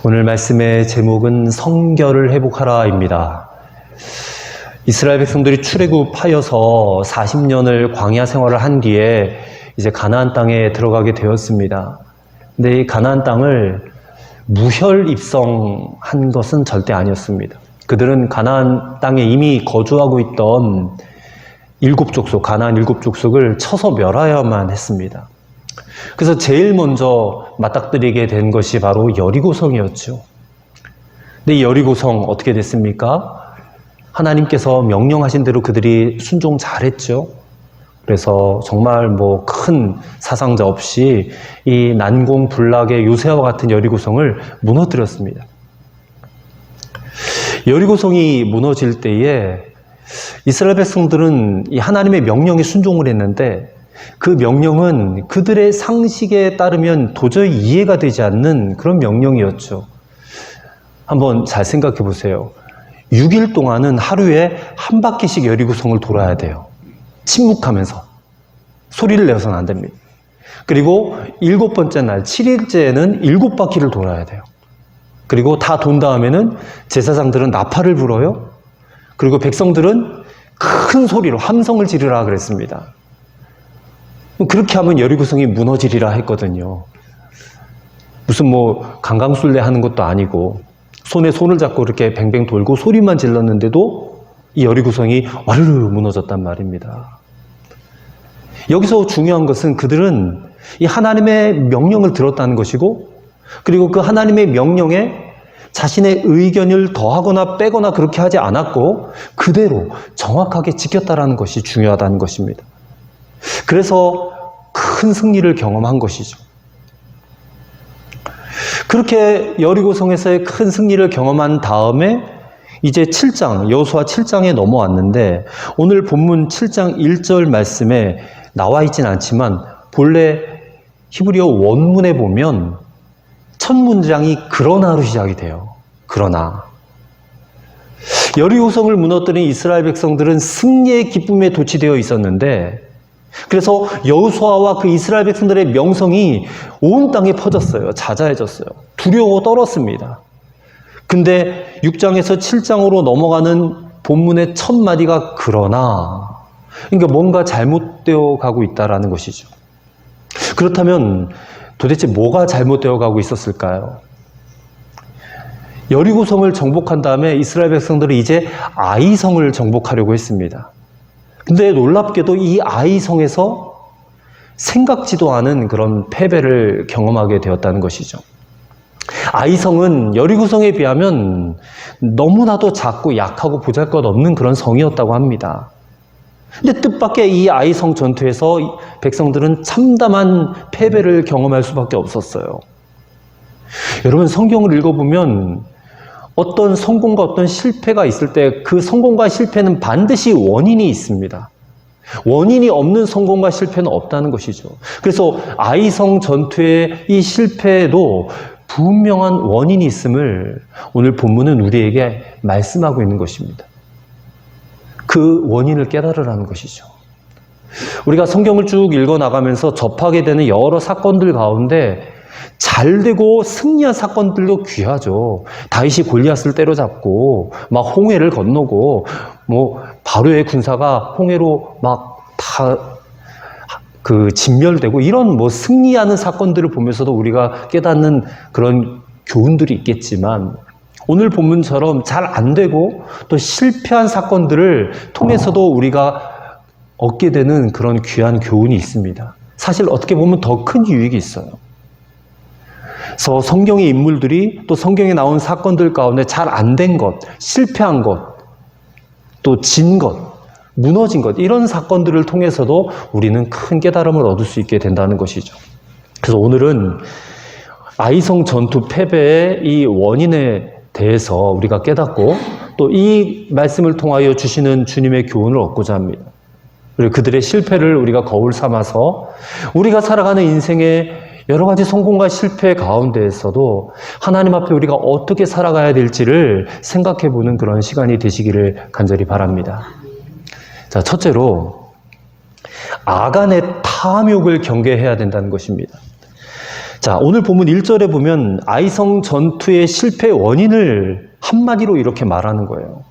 오늘 말씀의 제목은 성결을 회복하라입니다. 이스라엘 백성들이 출애굽하여서 40년을 광야 생활을 한 뒤에 이제 가나안 땅에 들어가게 되었습니다. 근데 이 가나안 땅을 무혈 입성한 것은 절대 아니었습니다. 그들은 가나안 땅에 이미 거주하고 있던 가나안 7족속을 쳐서 멸하여야만 했습니다. 그래서 제일 먼저 맞닥뜨리게 된 것이 바로 여리고성이었죠. 근데 이 여리고성 어떻게 됐습니까? 하나님께서 명령하신 대로 그들이 순종 잘했죠. 그래서 정말 큰 사상자 없이 이 난공불락의 요새와 같은 여리고성을 무너뜨렸습니다. 여리고성이 무너질 때에 이스라엘 백성들은 이 하나님의 명령에 순종을 했는데 그 명령은 그들의 상식에 따르면 도저히 이해가 되지 않는 그런 명령이었죠. 한번 잘 생각해 보세요. 6일 동안은 하루에 한 바퀴씩 여리고성을 돌아야 돼요. 침묵하면서. 소리를 내서는 안 됩니다. 그리고 7번째 날, 7일째에는 7바퀴를 돌아야 돼요. 그리고 다 돈 다음에는 제사장들은 나팔을 불어요. 그리고 백성들은 큰 소리로 함성을 지르라 그랬습니다. 그렇게 하면 여리고성이 무너지리라 했거든요. 무슨 강강술래 하는 것도 아니고 손에 손을 잡고 이렇게 뱅뱅 돌고 소리만 질렀는데도 이 여리고성이 와르르 무너졌단 말입니다. 여기서 중요한 것은 그들은 이 하나님의 명령을 들었다는 것이고, 그리고 그 하나님의 명령에 자신의 의견을 더하거나 빼거나 그렇게 하지 않았고 그대로 정확하게 지켰다는 것이 중요하다는 것입니다. 그래서 큰 승리를 경험한 것이죠. 그렇게 여리고성에서의 큰 승리를 경험한 다음에 이제 7장, 여호수아 7장에 넘어왔는데 오늘 본문 7장 1절 말씀에 나와 있진 않지만 본래 히브리어 원문에 보면 첫 문장이 그러나로 시작이 돼요. 그러나. 여리고성을 무너뜨린 이스라엘 백성들은 승리의 기쁨에 도취되어 있었는데, 그래서 여호수아와 그 이스라엘 백성들의 명성이 온 땅에 퍼졌어요. 자자해졌어요. 두려워 떨었습니다. 근데 6장에서 7장으로 넘어가는 본문의 첫 마디가 그러나, 그러니까 뭔가 잘못되어 가고 있다는 것이죠. 그렇다면 도대체 뭐가 잘못되어 가고 있었을까요? 여리고성을 정복한 다음에 이스라엘 백성들은 이제 아이성을 정복하려고 했습니다. 근데 놀랍게도 이 아이성에서 생각지도 않은 그런 패배를 경험하게 되었다는 것이죠. 아이성은 여리고성에 비하면 너무나도 작고 약하고 보잘것없는 그런 성이었다고 합니다. 근데 뜻밖의 이 아이성 전투에서 백성들은 참담한 패배를 경험할 수밖에 없었어요. 여러분, 성경을 읽어보면 어떤 성공과 어떤 실패가 있을 때 그 성공과 실패는 반드시 원인이 있습니다. 원인이 없는 성공과 실패는 없다는 것이죠. 그래서 아이성 전투의 이 실패에도 분명한 원인이 있음을 오늘 본문은 우리에게 말씀하고 있는 것입니다. 그 원인을 깨달으라는 것이죠. 우리가 성경을 쭉 읽어나가면서 접하게 되는 여러 사건들 가운데 잘되고 승리한 사건들도 귀하죠. 다윗이 골리앗을 때려잡고 막 홍해를 건너고 바로의 군사가 홍해로 다 진멸되고 이런 승리하는 사건들을 보면서도 우리가 깨닫는 그런 교훈들이 있겠지만, 오늘 본문처럼 잘 안 되고 또 실패한 사건들을 통해서도 우리가 얻게 되는 그런 귀한 교훈이 있습니다. 사실 어떻게 보면 더 큰 유익이 있어요. 그래서 성경의 인물들이 또 성경에 나온 사건들 가운데 잘 안 된 것, 실패한 것, 또 진 것, 무너진 것, 이런 사건들을 통해서도 우리는 큰 깨달음을 얻을 수 있게 된다는 것이죠. 그래서 오늘은 아이성 전투 패배의 이 원인에 대해서 우리가 깨닫고 또 이 말씀을 통하여 주시는 주님의 교훈을 얻고자 합니다. 그리고 그들의 실패를 우리가 거울 삼아서 우리가 살아가는 인생의 여러 가지 성공과 실패 가운데에서도 하나님 앞에 우리가 어떻게 살아가야 될지를 생각해 보는 그런 시간이 되시기를 간절히 바랍니다. 자, 첫째로 아간의 탐욕을 경계해야 된다는 것입니다. 자, 오늘 본문 1절에 보면 아이성 전투의 실패 원인을 한마디로 이렇게 말하는 거예요.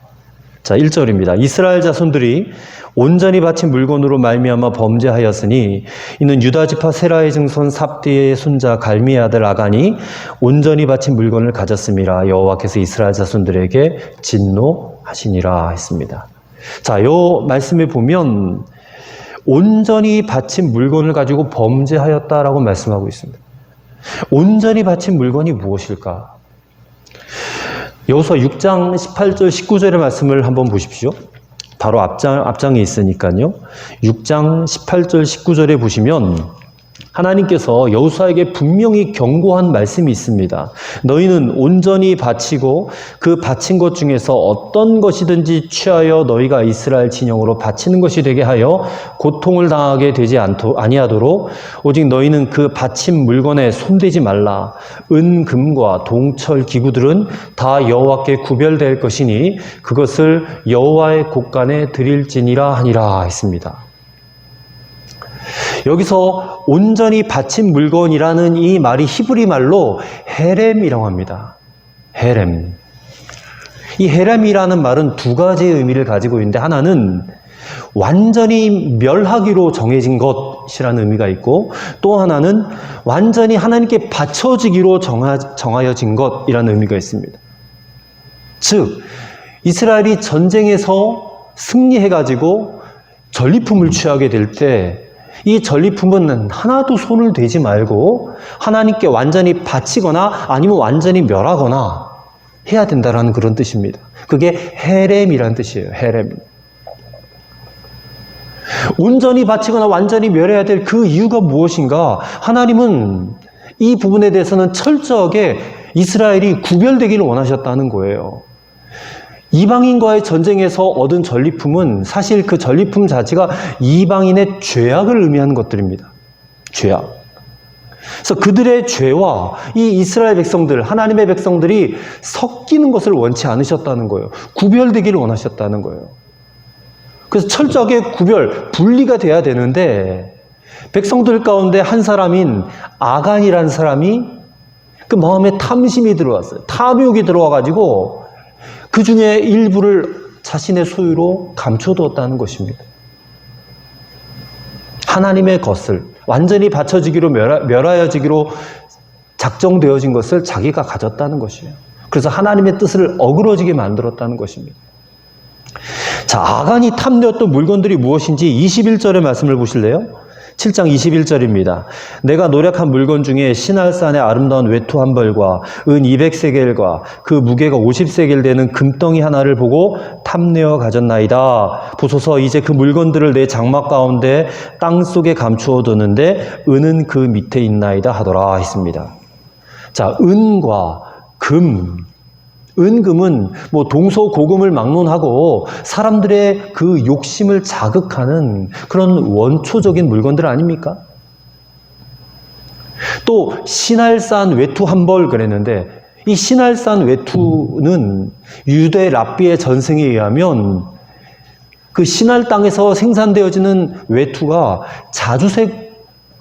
자, 1절입니다. 이스라엘 자손들이 온전히 바친 물건으로 말미암아 범죄하였으니 이는 유다 지파 세라의 증손 삽디의 손자 갈미의 아들 아간이 온전히 바친 물건을 가졌음이라 여호와께서 이스라엘 자손들에게 진노하시니라 했습니다. 자, 요 말씀에 보면 온전히 바친 물건을 가지고 범죄하였다라고 말씀하고 있습니다. 온전히 바친 물건이 무엇일까? 여호수아 6장 18절 19절의 말씀을 한번 보십시오. 바로 앞장에 있으니까요. 6장 18절 19절에 보시면 하나님께서 여호수아에게 분명히 경고한 말씀이 있습니다. 너희는 온전히 바치고 그 바친 것 중에서 어떤 것이든지 취하여 너희가 이스라엘 진영으로 바치는 것이 되게 하여 고통을 당하게 되지 아니하도록 오직 너희는 그 바친 물건에 손대지 말라. 은, 금과 동철 기구들은 다 여호와께 구별될 것이니 그것을 여호와의 곳간에 드릴지니라 하니라 했습니다. 여기서 온전히 바친 물건이라는 이 말이 히브리 말로 헤렘이라고 합니다. 헤렘. 이 헤렘이라는 말은 두 가지의 의미를 가지고 있는데 하나는 완전히 멸하기로 정해진 것이라는 의미가 있고 또 하나는 완전히 하나님께 바쳐지기로 정하여진 것이라는 의미가 있습니다. 즉 이스라엘이 전쟁에서 승리해가지고 전리품을 취하게 될 때 이 전리품은 하나도 손을 대지 말고 하나님께 완전히 바치거나 아니면 완전히 멸하거나 해야 된다는 그런 뜻입니다. 그게 헤렘이라는 뜻이에요. 헤렘. 온전히 바치거나 완전히 멸해야 될 그 이유가 무엇인가? 하나님은 이 부분에 대해서는 철저하게 이스라엘이 구별되기를 원하셨다는 거예요. 이방인과의 전쟁에서 얻은 전리품은 사실 그 전리품 자체가 이방인의 죄악을 의미하는 것들입니다. 죄악. 그래서 그들의 죄와 이 이스라엘 백성들, 하나님의 백성들이 섞이는 것을 원치 않으셨다는 거예요. 구별되기를 원하셨다는 거예요. 그래서 철저하게 분리가 돼야 되는데 백성들 가운데 한 사람인 아간이라는 사람이 그 마음에 탐심이 들어왔어요. 탐욕이 들어와가지고 그 중에 일부를 자신의 소유로 감춰두었다는 것입니다. 하나님의 것을 완전히 바쳐지기로 멸하여지기로 작정되어진 것을 자기가 가졌다는 것이에요. 그래서 하나님의 뜻을 어그러지게 만들었다는 것입니다. 자, 아간이 탐내었던 물건들이 무엇인지 21절의 말씀을 보실래요? 7장 21절입니다. 내가 노력한 물건 중에 시날산의 아름다운 외투 한 벌과 은 200세겔과 그 무게가 50세겔 되는 금덩이 하나를 보고 탐내어 가졌나이다. 보소서 이제 그 물건들을 내 장막 가운데 땅속에 감추어 두는데 은은 그 밑에 있나이다 하더라 했습니다. 자, 은과 금, 은금은 뭐 동서고금을 막론하고 사람들의 그 욕심을 자극하는 그런 원초적인 물건들 아닙니까? 또 시날산 외투 한 벌 그랬는데 이 시날산 외투는 유대 랍비의 전승에 의하면 그 시날 땅에서 생산되어지는 외투가 자주색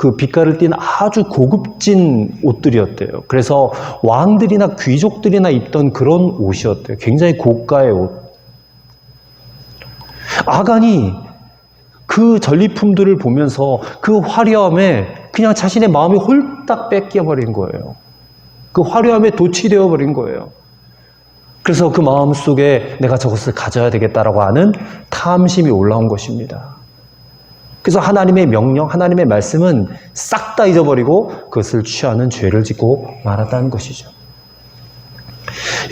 그 빛깔을 띤 아주 고급진 옷들이었대요. 그래서 왕들이나 귀족들이나 입던 그런 옷이었대요. 굉장히 고가의 옷. 아간이 그 전리품들을 보면서 그 화려함에 그냥 자신의 마음이 홀딱 뺏겨버린 거예요. 그 화려함에 도취되어 버린 거예요. 그래서 그 마음 속에 내가 저것을 가져야 되겠다라고 하는 탐심이 올라온 것입니다. 그래서 하나님의 명령, 하나님의 말씀은 싹 다 잊어버리고 그것을 취하는 죄를 짓고 말았다는 것이죠.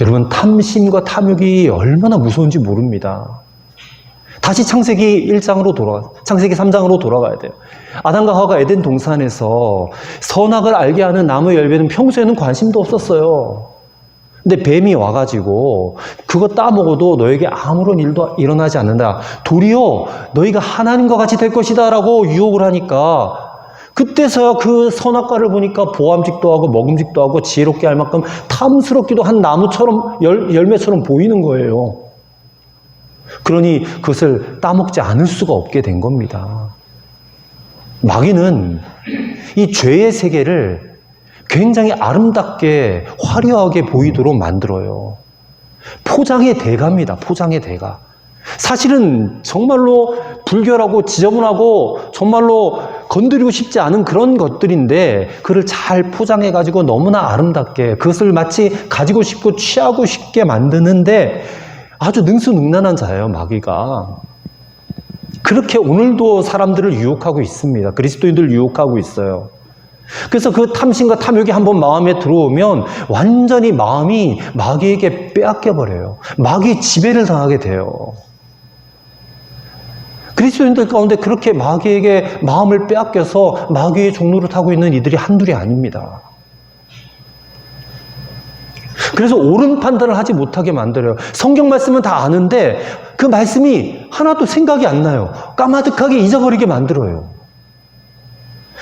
여러분, 탐심과 탐욕이 얼마나 무서운지 모릅니다. 다시 창세기 3장으로 돌아가야 돼요. 아담과 하와가 에덴 동산에서 선악을 알게 하는 나무 열매는 평소에는 관심도 없었어요. 근데 뱀이 와가지고 그거 따먹어도 너에게 아무런 일도 일어나지 않는다. 도리어 너희가 하나님과 같이 될 것이다 라고 유혹을 하니까 그때서야 그 선악과를 보니까 보암직도 하고 먹음직도 하고 지혜롭게 할 만큼 탐스럽기도 한 나무처럼 열매처럼 보이는 거예요. 그러니 그것을 따먹지 않을 수가 없게 된 겁니다. 마귀는 이 죄의 세계를 굉장히 아름답게 화려하게 보이도록 만들어요. 포장의 대가입니다. 포장의 대가. 사실은 정말로 불결하고 지저분하고 정말로 건드리고 싶지 않은 그런 것들인데 그를 잘 포장해가지고 너무나 아름답게 그것을 마치 가지고 싶고 취하고 싶게 만드는데 아주 능수능란한 자예요, 마귀가. 그렇게 오늘도 사람들을 유혹하고 있습니다. 그리스도인들을 유혹하고 있어요. 그래서 그 탐심과 탐욕이 한번 마음에 들어오면 완전히 마음이 마귀에게 빼앗겨버려요. 마귀의 지배를 당하게 돼요. 그리스도인들 가운데 그렇게 마귀에게 마음을 빼앗겨서 마귀의 종로를 타고 있는 이들이 한둘이 아닙니다. 그래서 옳은 판단을 하지 못하게 만들어요. 성경 말씀은 다 아는데 그 말씀이 하나도 생각이 안 나요. 까마득하게 잊어버리게 만들어요.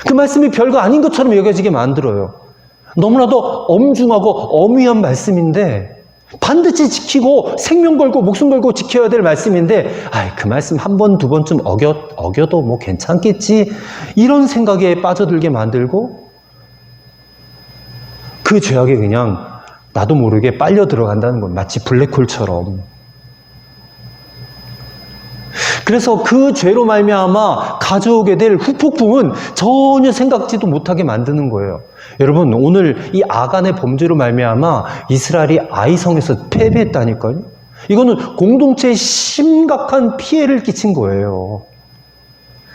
그 말씀이 별거 아닌 것처럼 여겨지게 만들어요. 너무나도 엄중하고 엄위한 말씀인데 반드시 지키고 생명 걸고 목숨 걸고 지켜야 될 말씀인데 그 말씀 한 번, 두 번쯤 어겨도 뭐 괜찮겠지 이런 생각에 빠져들게 만들고 그 죄악에 그냥 나도 모르게 빨려 들어간다는 건 마치 블랙홀처럼. 그래서 그 죄로 말미암아 가져오게 될 후폭풍은 전혀 생각지도 못하게 만드는 거예요. 여러분, 오늘 이 아간의 범죄로 말미암아 이스라엘이 아이성에서 패배했다니까요. 이거는 공동체에 심각한 피해를 끼친 거예요.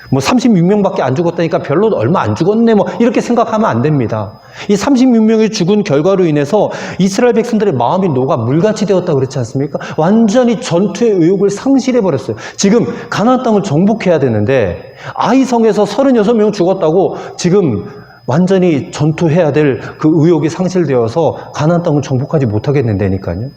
뭐 36명밖에 안 죽었다니까 별로 얼마 안 죽었네 뭐 이렇게 생각하면 안 됩니다. 이 36명이 죽은 결과로 인해서 이스라엘 백성들의 마음이 녹아 물같이 되었다고 그랬지 않습니까? 완전히 전투의 의욕을 상실해 버렸어요. 지금 가나안 땅을 정복해야 되는데 아이성에서 36명 죽었다고 지금 완전히 전투해야 될 그 의욕이 상실되어서 가나안 땅을 정복하지 못하겠는다니까요.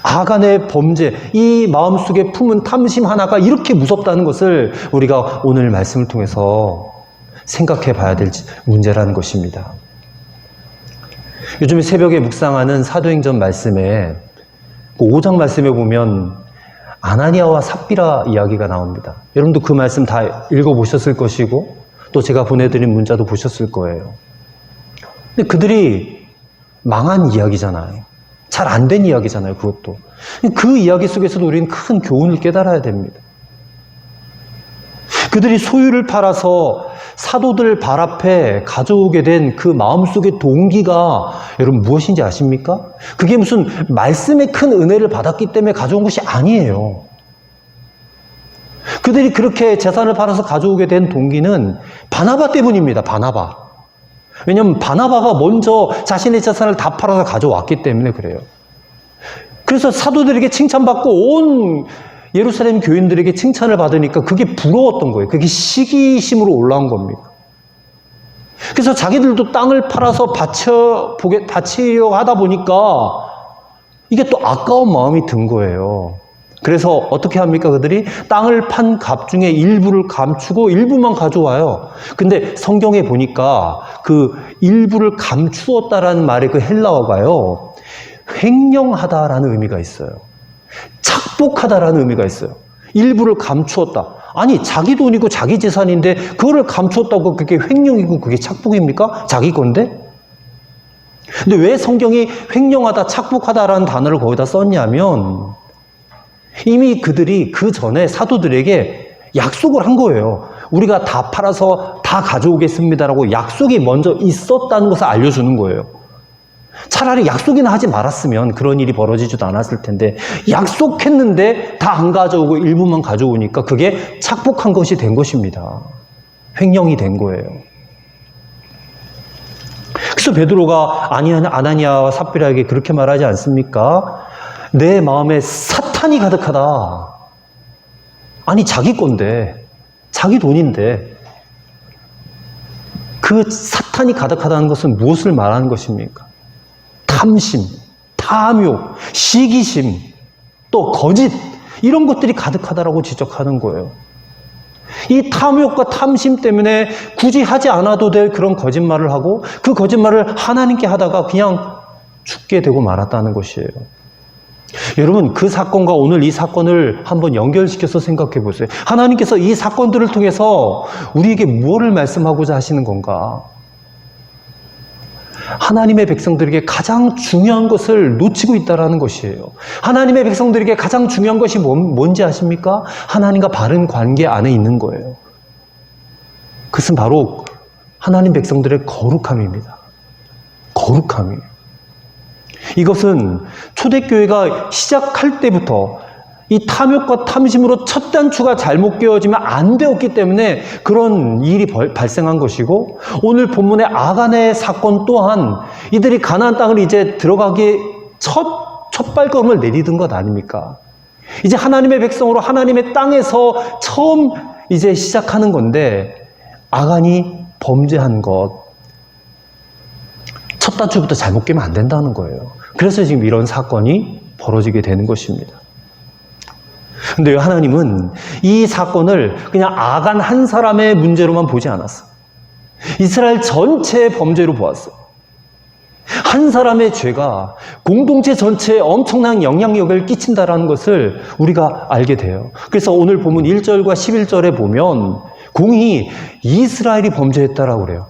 아간의 범죄, 이 마음속에 품은 탐심 하나가 이렇게 무섭다는 것을 우리가 오늘 말씀을 통해서 생각해 봐야 될 문제라는 것입니다. 요즘에 새벽에 묵상하는 사도행전 말씀에 5장 말씀에 보면 아나니아와 삽비라 이야기가 나옵니다. 여러분도 그 말씀 다 읽어보셨을 것이고 또 제가 보내드린 문자도 보셨을 거예요. 근데 그들이 망한 이야기잖아요. 잘 안 된 이야기잖아요, 그것도. 그 이야기 속에서도 우리는 큰 교훈을 깨달아야 됩니다. 그들이 소유를 팔아서 사도들 발 앞에 가져오게 된 그 마음속의 동기가 여러분 무엇인지 아십니까? 그게 무슨 말씀의 큰 은혜를 받았기 때문에 가져온 것이 아니에요. 그들이 그렇게 재산을 팔아서 가져오게 된 동기는 바나바 때문입니다, 바나바. 왜냐하면 바나바가 먼저 자신의 재산을 다 팔아서 가져왔기 때문에 그래요. 그래서 사도들에게 칭찬받고 온 예루살렘 교인들에게 칭찬을 받으니까 그게 부러웠던 거예요. 그게 시기심으로 올라온 겁니다. 그래서 자기들도 땅을 팔아서 바치려고 하다 보니까 이게 또 아까운 마음이 든 거예요. 그래서 어떻게 합니까? 그들이 땅을 판 값 중에 일부를 감추고 일부만 가져와요. 근데 성경에 보니까 그 일부를 감추었다라는 말의 그 헬라어가요, 횡령하다라는 의미가 있어요. 착복하다라는 의미가 있어요. 일부를 감추었다. 아니, 자기 돈이고 자기 재산인데 그거를 감추었다고 그게 횡령이고 그게 착복입니까? 자기 건데? 근데 왜 성경이 횡령하다, 착복하다라는 단어를 거기다 썼냐면 이미 그들이 그 전에 사도들에게 약속을 한 거예요. 우리가 다 팔아서 다 가져오겠습니다라고 약속이 먼저 있었다는 것을 알려주는 거예요. 차라리 약속이나 하지 말았으면 그런 일이 벌어지지도 않았을 텐데 약속했는데 다 안 가져오고 일부만 가져오니까 그게 착복한 것이 된 것입니다. 횡령이 된 거예요. 그래서 베드로가 아나니아와 삽비라에게 그렇게 말하지 않습니까? 내 마음에 사탄이 가득하다. 아니, 자기 건데, 자기 돈인데 그 사탄이 가득하다는 것은 무엇을 말하는 것입니까? 탐심, 탐욕, 시기심, 또 거짓, 이런 것들이 가득하다라고 지적하는 거예요. 이 탐욕과 탐심 때문에 굳이 하지 않아도 될 그런 거짓말을 하고 그 거짓말을 하나님께 하다가 그냥 죽게 되고 말았다는 것이에요. 여러분, 그 사건과 오늘 이 사건을 한번 연결시켜서 생각해 보세요. 하나님께서 이 사건들을 통해서 우리에게 무엇을 말씀하고자 하시는 건가? 하나님의 백성들에게 가장 중요한 것을 놓치고 있다는 것이에요. 하나님의 백성들에게 가장 중요한 것이 뭔지 아십니까? 하나님과 바른 관계 안에 있는 거예요. 그것은 바로 하나님 백성들의 거룩함입니다. 거룩함이에요. 이것은 초대교회가 시작할 때부터 이 탐욕과 탐심으로 첫 단추가 잘못 끼워지면 안 되었기 때문에 그런 일이 발생한 것이고, 오늘 본문의 아간의 사건 또한 이들이 가나안 땅을 이제 들어가기 첫 발걸음을 내디딘 것 아닙니까? 이제 하나님의 백성으로 하나님의 땅에서 처음 이제 시작하는 건데, 아간이 범죄한 것, 첫 단추부터 잘못 끼면 안 된다는 거예요. 그래서 지금 이런 사건이 벌어지게 되는 것입니다. 근데 하나님은 이 사건을 그냥 아간 한 사람의 문제로만 보지 않았어요. 이스라엘 전체의 범죄로 보았어요. 한 사람의 죄가 공동체 전체에 엄청난 영향력을 끼친다는 것을 우리가 알게 돼요. 그래서 오늘 본문 1절과 11절에 보면 공히 이스라엘이 범죄했다라고 그래요.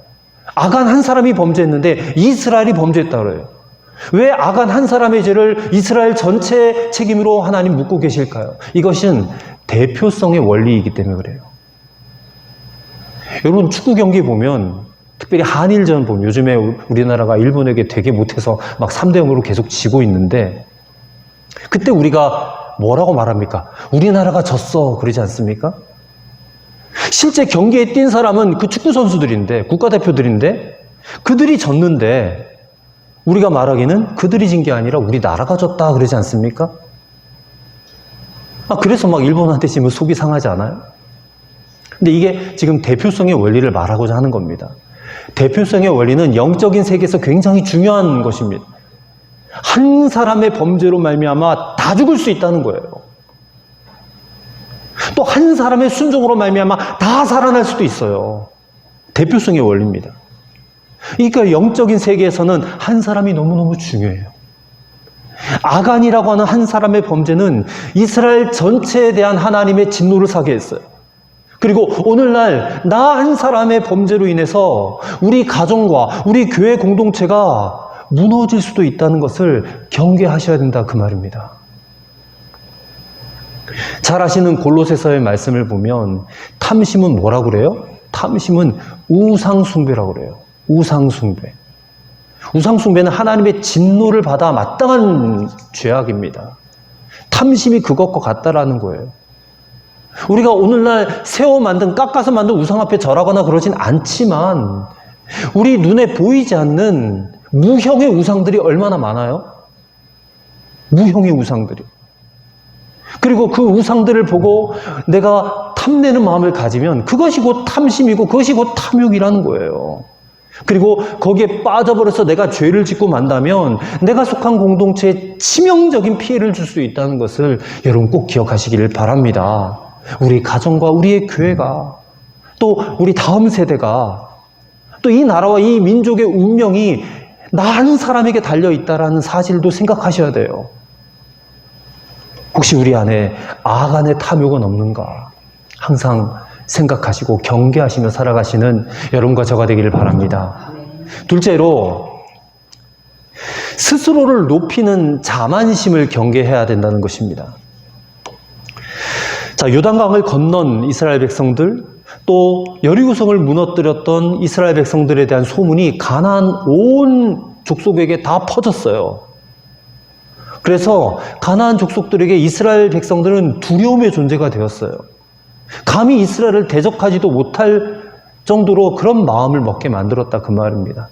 아간 한 사람이 범죄했는데 이스라엘이 범죄했다고 그래요. 왜 아간 한 사람의 죄를 이스라엘 전체 책임으로 하나님 묻고 계실까요? 이것은 대표성의 원리이기 때문에 그래요. 여러분, 축구 경기 보면, 특별히 한일전 보면, 요즘에 우리나라가 일본에게 되게 못해서 막 3대0으로 계속 지고 있는데, 그때 우리가 뭐라고 말합니까? 우리나라가 졌어, 그러지 않습니까? 실제 경기에 뛴 사람은 그 축구 선수들인데, 국가대표들인데, 그들이 졌는데, 우리가 말하기는 그들이 진 게 아니라 우리나라가 졌다 그러지 않습니까? 그래서 막 일본한테 지면 속이 상하지 않아요? 근데 이게 지금 대표성의 원리를 말하고자 하는 겁니다. 대표성의 원리는 영적인 세계에서 굉장히 중요한 것입니다. 한 사람의 범죄로 말미암아 다 죽을 수 있다는 거예요. 또 한 사람의 순종으로 말미암아 다 살아날 수도 있어요. 대표성의 원리입니다. 그러니까 영적인 세계에서는 한 사람이 너무너무 중요해요. 아간이라고 하는 한 사람의 범죄는 이스라엘 전체에 대한 하나님의 진노를 사게 했어요. 그리고 오늘날 나 한 사람의 범죄로 인해서 우리 가정과 우리 교회 공동체가 무너질 수도 있다는 것을 경계하셔야 된다, 그 말입니다. 잘 아시는 골로새서의 말씀을 보면 탐심은 뭐라고 그래요? 탐심은 우상숭배라고 그래요. 우상숭배. 우상숭배는 하나님의 진노를 받아 마땅한 죄악입니다. 탐심이 그것과 같다라는 거예요. 우리가 오늘날 깎아서 만든 우상 앞에 절하거나 그러진 않지만 우리 눈에 보이지 않는 무형의 우상들이 얼마나 많아요? 무형의 우상들이. 그리고 그 우상들을 보고 내가 탐내는 마음을 가지면 그것이 곧 탐심이고 그것이 곧 탐욕이라는 거예요. 그리고 거기에 빠져버려서 내가 죄를 짓고 만다면 내가 속한 공동체에 치명적인 피해를 줄 수 있다는 것을 여러분 꼭 기억하시기를 바랍니다. 우리 가정과 우리의 교회가, 또 우리 다음 세대가, 또 이 나라와 이 민족의 운명이 나 한 사람에게 달려있다는 사실도 생각하셔야 돼요. 혹시 우리 안에 아간의 탐욕은 없는가? 항상 생각하시고 경계하시며 살아가시는 여러분과 저가 되기를 바랍니다. 둘째로, 스스로를 높이는 자만심을 경계해야 된다는 것입니다. 자, 요단강을 건넌 이스라엘 백성들, 또 여리고성을 무너뜨렸던 이스라엘 백성들에 대한 소문이 가나안 온 족속에게 다 퍼졌어요. 그래서 가나안 족속들에게 이스라엘 백성들은 두려움의 존재가 되었어요. 감히 이스라엘을 대적하지도 못할 정도로 그런 마음을 먹게 만들었다, 그 말입니다.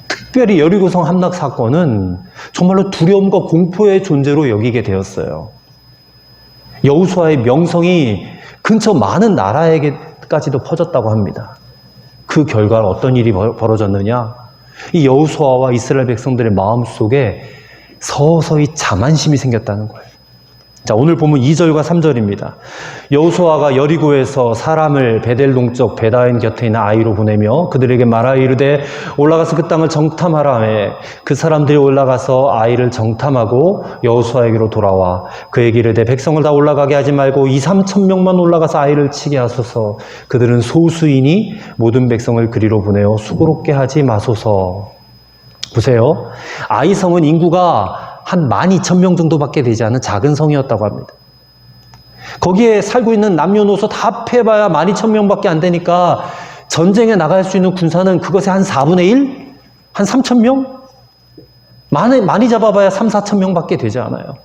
특별히 여리고성 함락 사건은 정말로 두려움과 공포의 존재로 여기게 되었어요. 여호수아의 명성이 근처 많은 나라에게까지도 퍼졌다고 합니다. 그 결과 어떤 일이 벌어졌느냐? 이 여호수아와 이스라엘 백성들의 마음속에 서서히 자만심이 생겼다는 거예요. 자, 오늘 보면 2절과 3절입니다. 여호수아가 여리고에서 사람을 베델 동쪽 베다인 곁에 있는 아이로 보내며 그들에게 말하여 이르되 올라가서 그 땅을 정탐하라 하매 그 사람들이 올라가서 아이를 정탐하고 여호수아에게로 돌아와 그에게 이르되 백성을 다 올라가게 하지 말고 2-3천 명만 올라가서 아이를 치게 하소서. 그들은 소수이니 모든 백성을 그리로 보내어 수고롭게 하지 마소서. 보세요. 아이성은 인구가 한 12,000명 정도밖에 되지 않은 작은 성이었다고 합니다. 거기에 살고 있는 남녀노소 다 합해봐야 12,000명밖에 안 되니까 전쟁에 나갈 수 있는 군사는 그것의 한 4분의 1? 한 3,000명? 많이 잡아봐야 3-4,000명밖에 되지 않아요.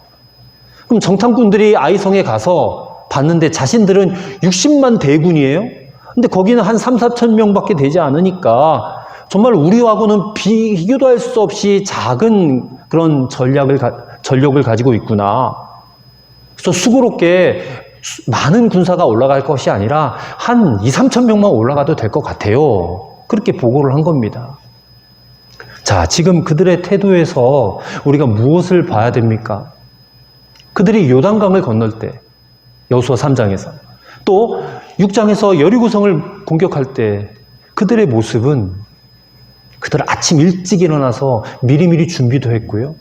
그럼 정탐꾼들이 아이성에 가서 봤는데 자신들은 60만 대군이에요? 근데 거기는 한 3-4,000명밖에 되지 않으니까 정말 우리하고는 비교도 할 수 없이 작은 그런 전력을 가지고 있구나. 그래서 수고롭게 많은 군사가 올라갈 것이 아니라 한 2-3천 명만 올라가도 될 것 같아요. 그렇게 보고를 한 겁니다. 자, 지금 그들의 태도에서 우리가 무엇을 봐야 됩니까? 그들이 요단강을 건널 때, 여호수아 3장에서, 또 6장에서 여리고성을 공격할 때 그들의 모습은 그들은 아침 일찍 일어나서 미리미리 준비도 했고요.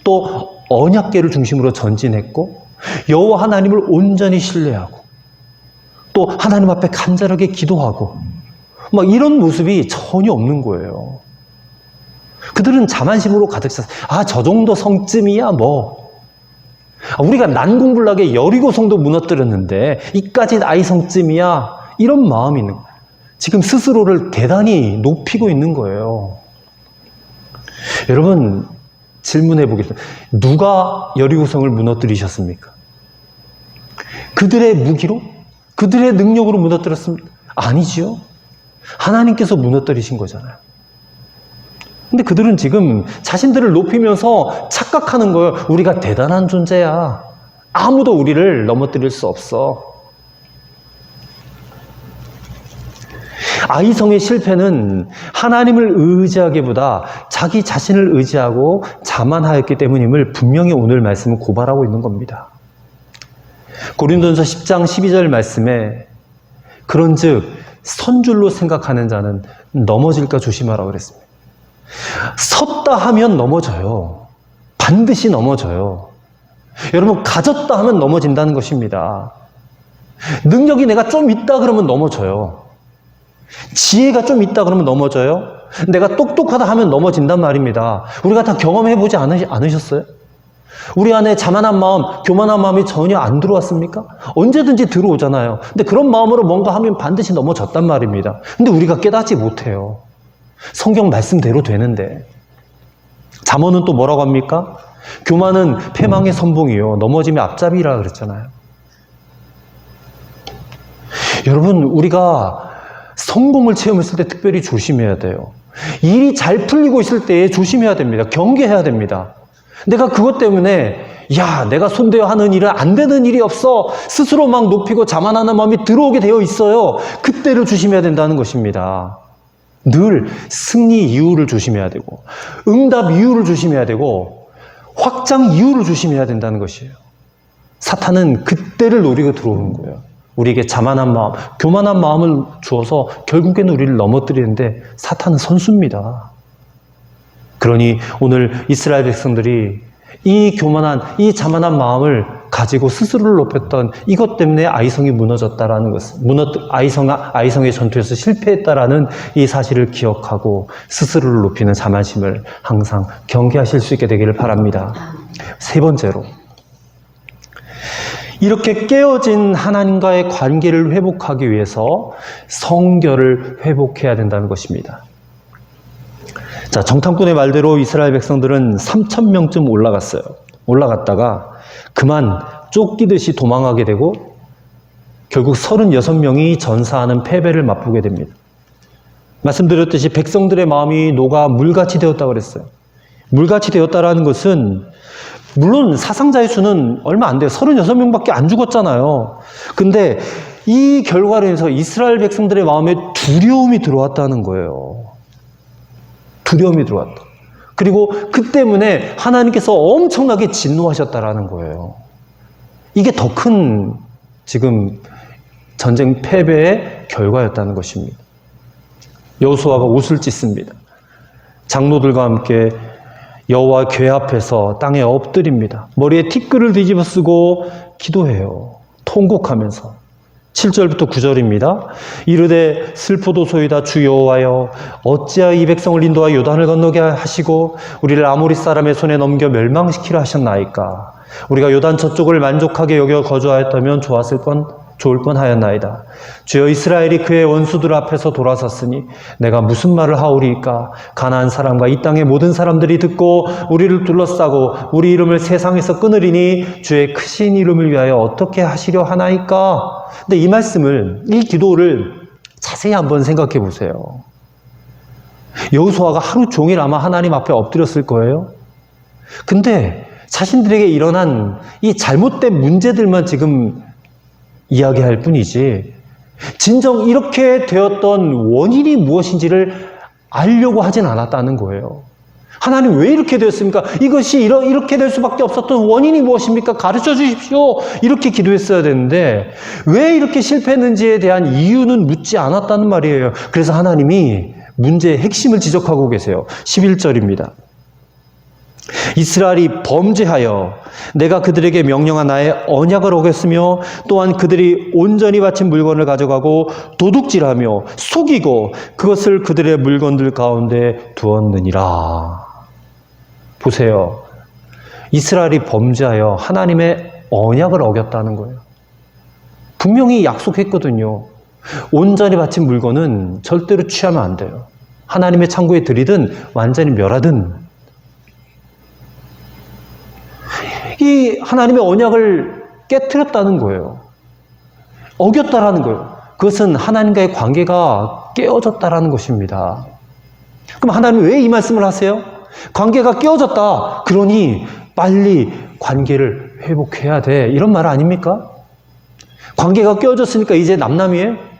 또 언약궤를 중심으로 전진했고 여호와 하나님을 온전히 신뢰하고 또 하나님 앞에 간절하게 기도하고 막 이런 모습이 전혀 없는 거예요. 그들은 자만심으로 가득 찼어요. 아, 저 정도 성쯤이야 뭐. 우리가 난공불락에 여리고성도 무너뜨렸는데 이까지 아이성쯤이야. 이런 마음이 있는 거예요. 지금 스스로를 대단히 높이고 있는 거예요. 여러분, 질문해 보겠습니다. 누가 여리고성을 무너뜨리셨습니까? 그들의 무기로? 그들의 능력으로 무너뜨렸습니까? 아니지요. 하나님께서 무너뜨리신 거잖아요. 근데 그들은 지금 자신들을 높이면서 착각하는 거예요. 우리가 대단한 존재야. 아무도 우리를 넘어뜨릴 수 없어. 아이성의 실패는 하나님을 의지하기보다 자기 자신을 의지하고 자만하였기 때문임을 분명히 오늘 말씀은 고발하고 있는 겁니다. 고린도전서 10장 12절 말씀에 그런즉 선줄로 생각하는 자는 넘어질까 조심하라고 그랬습니다. 섰다 하면 넘어져요. 반드시 넘어져요. 여러분, 가졌다 하면 넘어진다는 것입니다. 능력이 내가 좀 있다 그러면 넘어져요. 지혜가 좀 있다 그러면 넘어져요. 내가 똑똑하다 하면 넘어진단 말입니다. 우리가 다 경험해보지 않으셨어요? 우리 안에 자만한 마음, 교만한 마음이 전혀 안 들어왔습니까? 언제든지 들어오잖아요. 근데 그런 마음으로 뭔가 하면 반드시 넘어졌단 말입니다. 근데 우리가 깨닫지 못해요. 성경 말씀대로 되는데. 잠언은 또 뭐라고 합니까? 교만은 패망의 선봉이요 넘어짐의 앞잡이라 그랬잖아요. 여러분, 우리가 성공을 체험했을 때 특별히 조심해야 돼요. 일이 잘 풀리고 있을 때 조심해야 됩니다. 경계해야 됩니다. 내가 그것 때문에 내가 손대어 하는 일은 안 되는 일이 없어. 스스로 막 높이고 자만하는 마음이 들어오게 되어 있어요. 그때를 조심해야 된다는 것입니다. 늘 승리 이유를 조심해야 되고 응답 이유를 조심해야 되고 확장 이유를 조심해야 된다는 것이에요. 사탄은 그때를 노리고 들어오는 거예요. 우리에게 자만한 마음, 교만한 마음을 주어서 결국에는 우리를 넘어뜨리는데 사탄은 선수입니다. 그러니 오늘 이스라엘 백성들이 이 교만한, 이 자만한 마음을 가지고 스스로를 높였던 이것 때문에 아이성이 무너졌다라는 것을, 아이성의 전투에서 실패했다라는 이 사실을 기억하고 스스로를 높이는 자만심을 항상 경계하실 수 있게 되기를 바랍니다. 세 번째로, 이렇게 깨어진 하나님과의 관계를 회복하기 위해서 성결을 회복해야 된다는 것입니다. 자, 정탐꾼의 말대로 이스라엘 백성들은 3,000명쯤 올라갔다가 그만 쫓기듯이 도망하게 되고 결국 36명이 전사하는 패배를 맛보게 됩니다. 말씀드렸듯이 백성들의 마음이 녹아 물같이 되었다고 그랬어요. 물같이 되었다라는 것은 물론 사상자의 수는 얼마 안 돼요. 36명밖에 안 죽었잖아요. 근데 이 결과로 해서 이스라엘 백성들의 마음에 두려움이 들어왔다는 거예요. 두려움이 들어왔다. 그리고 그 때문에 하나님께서 엄청나게 진노하셨다라는 거예요. 이게 더 큰 지금 전쟁 패배의 결과였다는 것입니다. 여호수아가 옷을 찢습니다. 장로들과 함께 여호와 궤 앞에서 땅에 엎드립니다. 머리에 티끌을 뒤집어 쓰고 기도해요. 통곡하면서. 7절부터 9절입니다. 이르되 슬프도소이다 주 여호와여 어찌하여 이 백성을 인도하여 요단을 건너게 하시고 우리를 아모리 사람의 손에 넘겨 멸망시키려 하셨나이까. 우리가 요단 저쪽을 만족하게 여겨 거주하였다면 좋을 뻔하였나이다. 주여 이스라엘이 그의 원수들 앞에서 돌아섰으니 내가 무슨 말을 하오리이까. 가나안 사람과 이 땅의 모든 사람들이 듣고 우리를 둘러싸고 우리 이름을 세상에서 끊으리니 주의 크신 이름을 위하여 어떻게 하시려 하나이까. 근데 이 말씀을, 이 기도를 자세히 한번 생각해 보세요. 여호수아가 하루 종일 아마 하나님 앞에 엎드렸을 거예요. 근데 자신들에게 일어난 이 잘못된 문제들만 지금 이야기할 뿐이지 진정 이렇게 되었던 원인이 무엇인지를 알려고 하진 않았다는 거예요. 하나님 왜 이렇게 되었습니까? 이것이 이렇게 될 수밖에 없었던 원인이 무엇입니까? 가르쳐 주십시오. 이렇게 기도했어야 되는데 왜 이렇게 실패했는지에 대한 이유는 묻지 않았다는 말이에요. 그래서 하나님이 문제의 핵심을 지적하고 계세요. 11절입니다. 이스라엘이 범죄하여 내가 그들에게 명령한 나의 언약을 어겼으며 또한 그들이 온전히 바친 물건을 가져가고 도둑질하며 속이고 그것을 그들의 물건들 가운데 두었느니라. 보세요. 이스라엘이 범죄하여 하나님의 언약을 어겼다는 거예요. 분명히 약속했거든요. 온전히 바친 물건은 절대로 취하면 안 돼요. 하나님의 창고에 들이든 완전히 멸하든. 이 하나님의 언약을 깨트렸다는 거예요. 어겼다라는 거예요. 그것은 하나님과의 관계가 깨어졌다라는 것입니다. 그럼 하나님 왜 이 말씀을 하세요? 관계가 깨어졌다. 그러니 빨리 관계를 회복해야 돼. 이런 말 아닙니까? 관계가 깨어졌으니까 이제 남남이에요?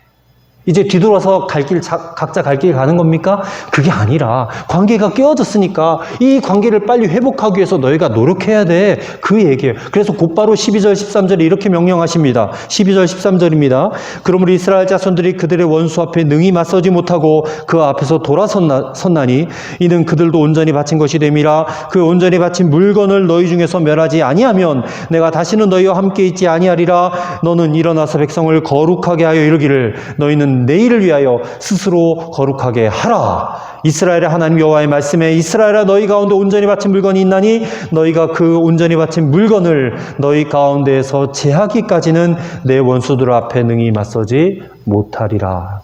이제 뒤돌아서 각자 갈 길 가는 겁니까? 그게 아니라 관계가 깨어졌으니까 이 관계를 빨리 회복하기 위해서 너희가 노력해야 돼. 그 얘기예요. 그래서 곧바로 12절 13절에 이렇게 명령하십니다. 12절 13절입니다. 그러므로 이스라엘 자손들이 그들의 원수 앞에 능히 맞서지 못하고 그 앞에서 돌아섰나니 이는 그들도 온전히 바친 것이 됨이라. 그 온전히 바친 물건을 너희 중에서 멸하지 아니하면 내가 다시는 너희와 함께 있지 아니하리라. 너는 일어나서 백성을 거룩하게 하여 이르기를 너희는 내일을 위하여 스스로 거룩하게 하라. 이스라엘의 하나님 여호와의 말씀에 이스라엘아 너희 가운데 온전히 바친 물건이 있나니 너희가 그 온전히 바친 물건을 너희 가운데에서 제하기까지는 내 원수들 앞에 능히 맞서지 못하리라.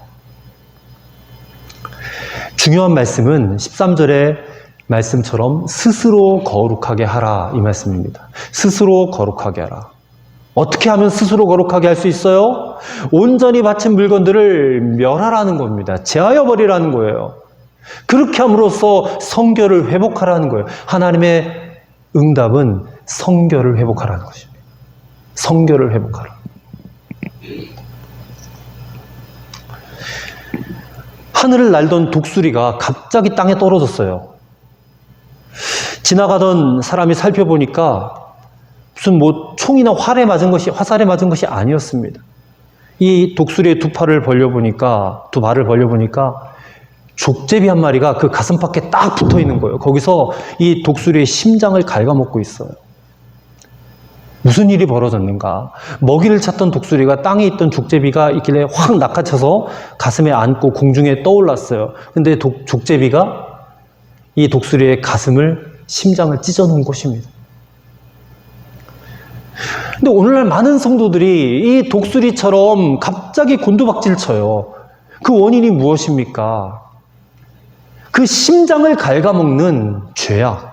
중요한 말씀은 13절의 말씀처럼 스스로 거룩하게 하라 이 말씀입니다. 스스로 거룩하게 하라. 어떻게 하면 스스로 거룩하게 할 수 있어요? 온전히 바친 물건들을 멸하라는 겁니다. 제하여 버리라는 거예요. 그렇게 함으로써 성결을 회복하라는 거예요. 하나님의 응답은 성결을 회복하라는 것입니다. 성결을 회복하라. 하늘을 날던 독수리가 갑자기 땅에 떨어졌어요. 지나가던 사람이 살펴보니까 무슨 총이나 화살에 맞은 것이 아니었습니다. 이 독수리의 두 발을 벌려보니까 족제비 한 마리가 그 가슴팍에 딱 붙어 있는 거예요. 거기서 이 독수리의 심장을 갉아먹고 있어요. 무슨 일이 벌어졌는가? 먹이를 찾던 독수리가 땅에 있던 족제비가 있길래 확 낚아쳐서 가슴에 안고 공중에 떠올랐어요. 근데 족제비가 이 독수리의 심장을 찢어놓은 것입니다. 근데 오늘날 많은 성도들이 이 독수리처럼 갑자기 곤두박질 쳐요. 그 원인이 무엇입니까? 그 심장을 갉아먹는 죄악.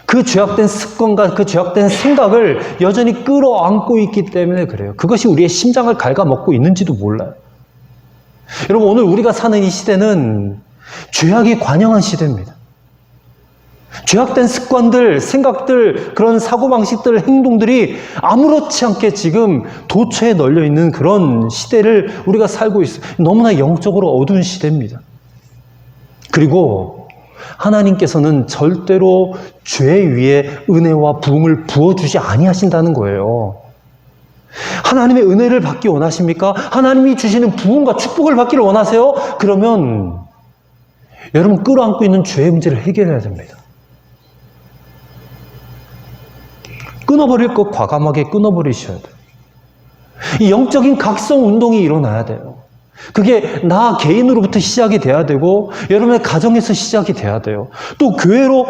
그 죄악된 습관과 그 죄악된 생각을 여전히 끌어안고 있기 때문에 그래요. 그것이 우리의 심장을 갉아먹고 있는지도 몰라요. 여러분, 오늘 우리가 사는 이 시대는 죄악이 관영한 시대입니다. 죄악된 습관들, 생각들, 그런 사고방식들, 행동들이 아무렇지 않게 지금 도처에 널려있는 그런 시대를 우리가 살고 있어요. 너무나 영적으로 어두운 시대입니다. 그리고 하나님께서는 절대로 죄 위에 은혜와 부흥을 부어주지 아니하신다는 거예요. 하나님의 은혜를 받기 원하십니까? 하나님이 주시는 부흥과 축복을 받기를 원하세요? 그러면 여러분 끌어안고 있는 죄의 문제를 해결해야 됩니다. 끊어버릴 것 과감하게 끊어버리셔야 돼요. 이 영적인 각성 운동이 일어나야 돼요. 그게 나 개인으로부터 시작이 돼야 되고 여러분의 가정에서 시작이 돼야 돼요. 또 교회로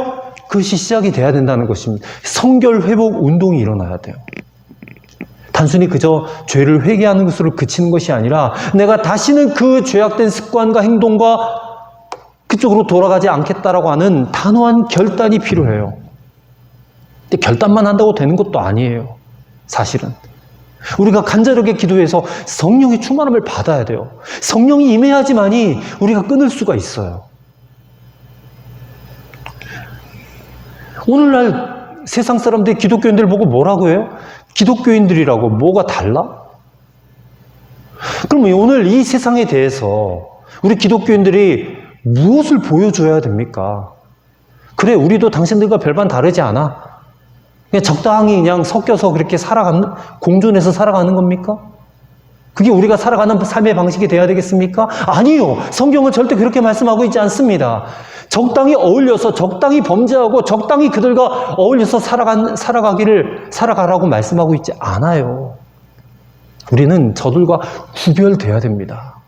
그것이 시작이 돼야 된다는 것입니다. 성결 회복 운동이 일어나야 돼요. 단순히 그저 죄를 회개하는 것으로 그치는 것이 아니라 내가 다시는 그 죄악된 습관과 행동과 그쪽으로 돌아가지 않겠다라고 하는 단호한 결단이 필요해요. 근데 결단만 한다고 되는 것도 아니에요. 사실은. 우리가 간절하게 기도해서 성령의 충만함을 받아야 돼요. 성령이 임해야지만이 우리가 끊을 수가 있어요. 오늘날 세상 사람들이 기독교인들 보고 뭐라고 해요? 기독교인들이라고 뭐가 달라? 그럼 오늘 이 세상에 대해서 우리 기독교인들이 무엇을 보여줘야 됩니까? 그래, 우리도 당신들과 별반 다르지 않아. 그냥 적당히 그냥 섞여서 그렇게 공존해서 살아가는 겁니까? 그게 우리가 살아가는 삶의 방식이 돼야 되겠습니까? 아니요. 성경은 절대 그렇게 말씀하고 있지 않습니다. 적당히 어울려서 적당히 범죄하고 적당히 그들과 어울려서 살아가라고 말씀하고 있지 않아요. 우리는 저들과 구별돼야 됩니다.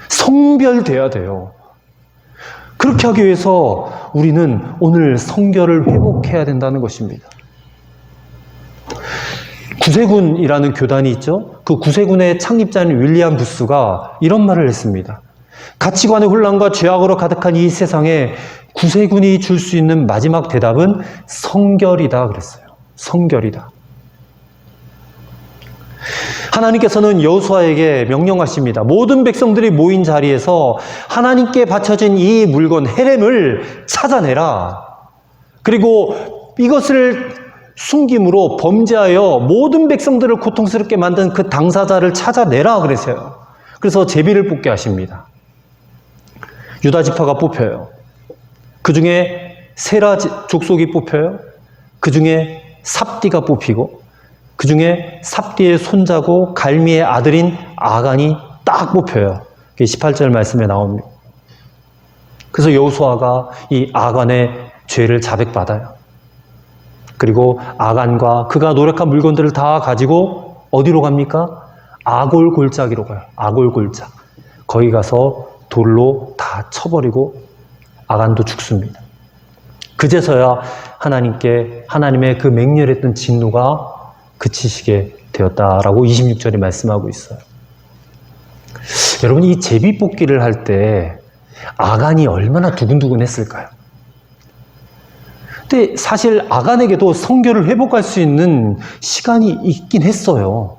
성별돼야 돼요. 그렇게 하기 위해서 우리는 오늘 성결을 회복해야 된다는 것입니다. 구세군이라는 교단이 있죠. 그 구세군의 창립자인 윌리엄 부스가 이런 말을 했습니다. 가치관의 혼란과 죄악으로 가득한 이 세상에 구세군이 줄 수 있는 마지막 대답은 성결이다 그랬어요. 성결이다. 하나님께서는 여호수아에게 명령하십니다. 모든 백성들이 모인 자리에서 하나님께 바쳐진 이 물건 헤렘을 찾아내라. 그리고 이것을 숨김으로 범죄하여 모든 백성들을 고통스럽게 만든 그 당사자를 찾아내라 그랬어요. 그래서 제비를 뽑게 하십니다. 유다 지파가 뽑혀요. 그 중에 세라 족속이 뽑혀요. 그 중에 삽디가 뽑히고 그 중에 삽디의 손자고 갈미의 아들인 아간이 딱 뽑혀요. 그게 18절 말씀에 나옵니다. 그래서 여호수아가 이 아간의 죄를 자백받아요. 그리고 아간과 그가 노력한 물건들을 다 가지고 어디로 갑니까? 아골 골짜기로 가요. 아골 골짜. 거기 가서 돌로 다 쳐버리고 아간도 죽습니다. 그제서야 하나님의 그 맹렬했던 진노가 그치시게 되었다라고 26절에 말씀하고 있어요. 여러분, 이 제비 뽑기를 할 때 아간이 얼마나 두근두근 했을까요? 근데 사실 아간에게도 성결을 회복할 수 있는 시간이 있긴 했어요.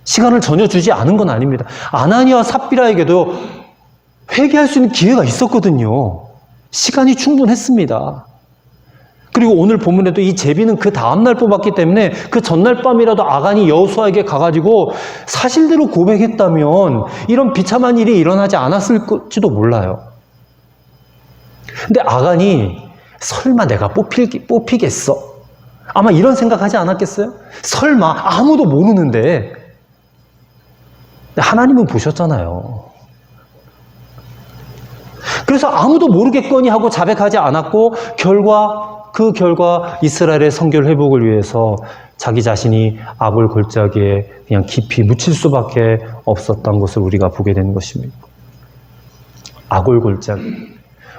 시간을 전혀 주지 않은 건 아닙니다. 아나니와 삽비라에게도 회개할 수 있는 기회가 있었거든요. 시간이 충분했습니다. 그리고 오늘 본문에도 이 제비는 그 다음날 뽑았기 때문에 그 전날 밤이라도 아간이 여호수아에게 가가지고 사실대로 고백했다면 이런 비참한 일이 일어나지 않았을지도 몰라요. 근데 아간이 설마 내가 뽑히겠어? 아마 이런 생각하지 않았겠어요? 설마 아무도 모르는데. 하나님은 보셨잖아요. 그래서 아무도 모르겠거니 하고 자백하지 않았고 그 결과 이스라엘의 성결 회복을 위해서 자기 자신이 아골 골짜기에 그냥 깊이 묻힐 수밖에 없었던 것을 우리가 보게 되는 것입니다. 아골 골짜기.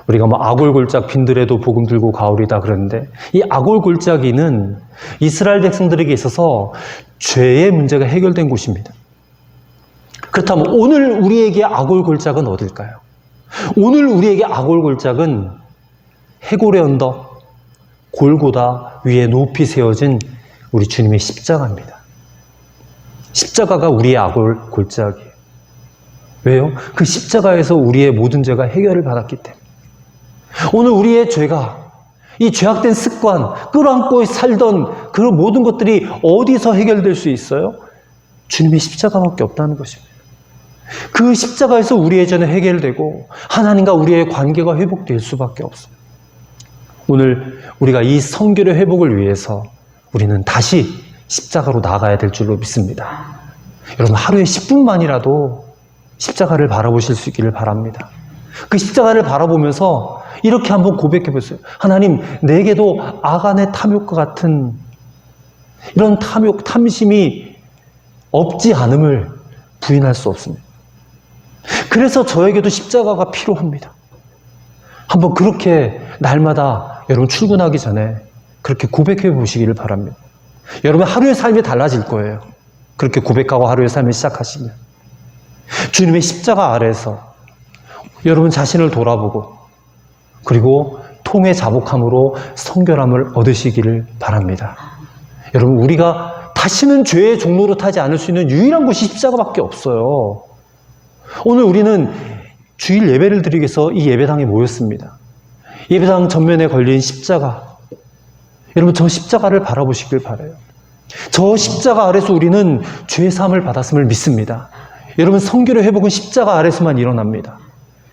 우리가 아골 골짜기 빈들에도 복음 들고 가오리다 그러는데 이 아골 골짜기는 이스라엘 백성들에게 있어서 죄의 문제가 해결된 곳입니다. 그렇다면 오늘 우리에게 아골 골짜기는 어딜까요? 오늘 우리에게 아골 골짜기는 해골의 언덕, 골고다 위에 높이 세워진 우리 주님의 십자가입니다. 십자가가 우리의 아골 골짜기예요. 왜요? 그 십자가에서 우리의 모든 죄가 해결을 받았기 때문에. 오늘 우리의 죄가, 이 죄악된 습관, 끌어안고 살던 그런 모든 것들이 어디서 해결될 수 있어요? 주님의 십자가밖에 없다는 것입니다. 그 십자가에서 우리의 죄는 해결되고 하나님과 우리의 관계가 회복될 수밖에 없어요. 오늘 우리가 이 성결의 회복을 위해서 우리는 다시 십자가로 나아가야 될 줄로 믿습니다. 여러분, 하루에 10분만이라도 십자가를 바라보실 수 있기를 바랍니다. 그 십자가를 바라보면서 이렇게 한번 고백해 보세요. 하나님, 내게도 아간의 탐욕과 같은 이런 탐욕, 탐심이 없지 않음을 부인할 수 없습니다. 그래서 저에게도 십자가가 필요합니다. 한번 그렇게 날마다 여러분 출근하기 전에 그렇게 고백해 보시기를 바랍니다. 여러분, 하루의 삶이 달라질 거예요. 그렇게 고백하고 하루의 삶을 시작하시면. 주님의 십자가 아래에서 여러분 자신을 돌아보고 그리고 통의 자복함으로 성결함을 얻으시기를 바랍니다. 여러분, 우리가 다시는 죄의 종로로 타지 않을 수 있는 유일한 곳이 십자가밖에 없어요. 오늘 우리는 주일 예배를 드리기 위해서 이 예배당에 모였습니다. 예배당 전면에 걸린 십자가. 여러분, 저 십자가를 바라보시길 바라요. 저 십자가 아래서 우리는 죄 사함을 받았음을 믿습니다. 여러분, 성결의 회복은 십자가 아래서만 일어납니다.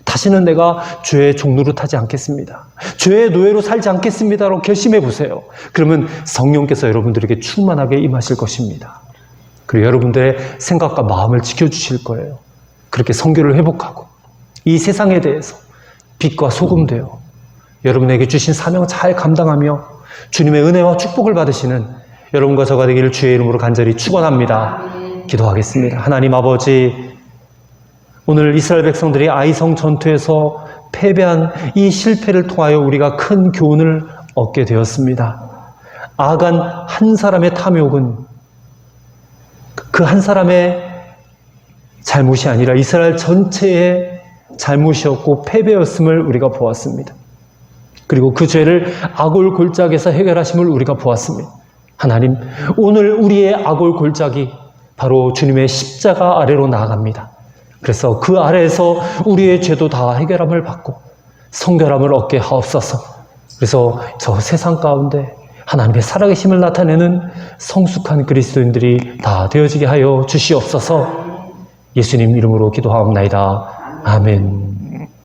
다시는 내가 죄의 종로로 타지 않겠습니다. 죄의 노예로 살지 않겠습니다라고 결심해 보세요. 그러면 성령께서 여러분들에게 충만하게 임하실 것입니다. 그리고 여러분들의 생각과 마음을 지켜주실 거예요. 그렇게 성결을 회복하고 이 세상에 대해서 빛과 소금 되어 여러분에게 주신 사명 잘 감당하며 주님의 은혜와 축복을 받으시는 여러분과 저가 되기를 주의 이름으로 간절히 축원합니다. 기도하겠습니다. 하나님 아버지, 오늘 이스라엘 백성들이 아이성 전투에서 패배한 이 실패를 통하여 우리가 큰 교훈을 얻게 되었습니다. 아간 한 사람의 탐욕은 그 한 사람의 잘못이 아니라 이스라엘 전체의 잘못이었고 패배였음을 우리가 보았습니다. 그리고 그 죄를 아골 골짜기에서 해결하심을 우리가 보았습니다. 하나님, 오늘 우리의 아골 골짜기 바로 주님의 십자가 아래로 나아갑니다. 그래서 그 아래에서 우리의 죄도 다 해결함을 받고 성결함을 얻게 하옵소서. 그래서 저 세상 가운데 하나님의 살아계심을 나타내는 성숙한 그리스도인들이 다 되어지게 하여 주시옵소서. 예수님 이름으로 기도하옵나이다. 아멘.